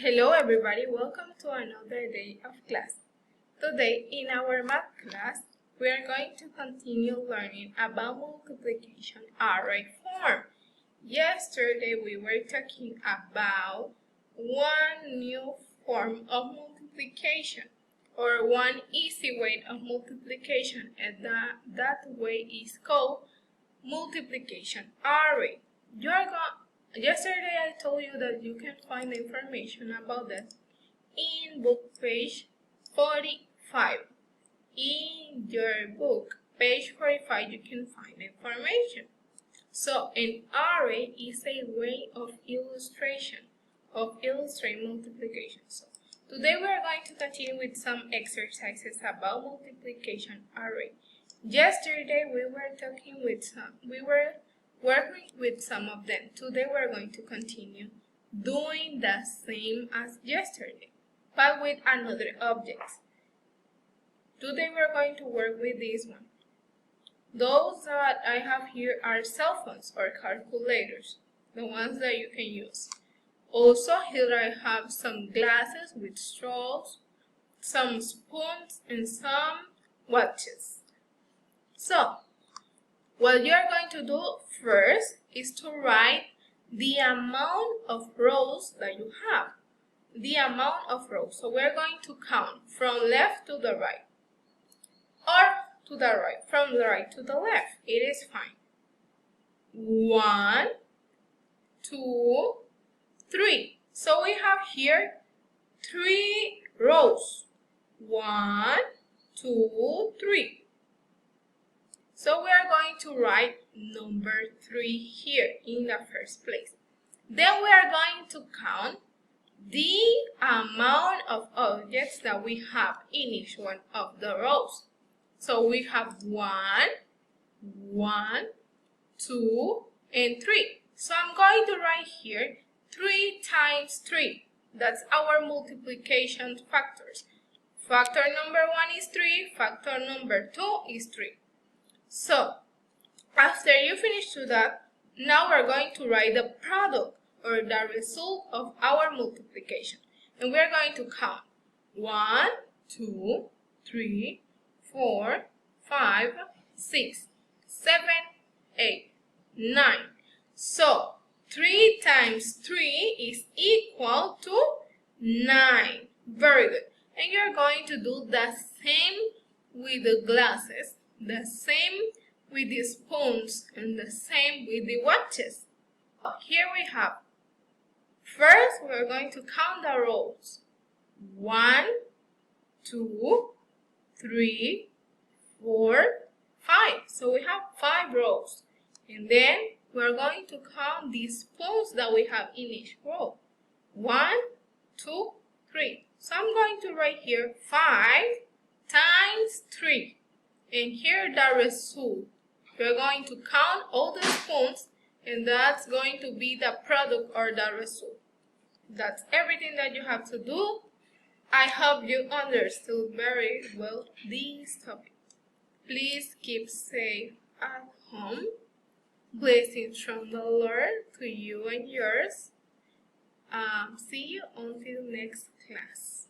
Hello everybody, welcome to another day of class. Today in our math class, we are going to continue learning about multiplication array form. Yesterday we were talking about one new form of multiplication or one easy way of multiplication, and that way is called multiplication array. Yesterday I told you that you can find information about that in book page 45. In your book, page 45, you can find information. So an array is a way of illustrating multiplication. So today we are going to continue with some exercises about multiplication array. Yesterday we were working with some of them. Today we are going to continue doing the same as yesterday, but with another objects. Today we are going to work with this one. Those that I have here are cell phones or calculators, the ones that you can use. Also here I have some glasses with straws, some spoons, and some watches. So, what you are going to do first is to write the amount of rows that you have. The amount of rows. So we're going to count from left to the right. Or to the right. From the right to the left. It is fine. 1, 2, 3. So we have here 3 rows. 1, 2, 3. So we are going to write number 3 here in the first place. Then we are going to count the amount of objects that we have in each one of the rows. So we have 1, 2, and 3. So I'm going to write here 3 times 3. That's our multiplication factors. Factor number 1 is 3, factor number 2 is 3. So, after you finish to that, now we're going to write the product or the result of our multiplication. And we're going to count 1, 2, 3, 4, 5, 6, 7, 8, 9. So, 3 times 3 is equal to 9. Very good. And you're going to do the same with the glasses, the same with the spoons, and the same with the watches. Here we have, first we're going to count the rows. 1, 2, 3, 4, 5. So we have 5 rows. And then we're going to count the spoons that we have in each row. 1, 2, 3. So I'm going to write here 5 times 3. And here the result. We're going to count all the spoons, and that's going to be the product or the result. That's everything that you have to do. I hope you understood very well this topic. Please keep safe at home. Blessings from the Lord to you and yours. See you until next class.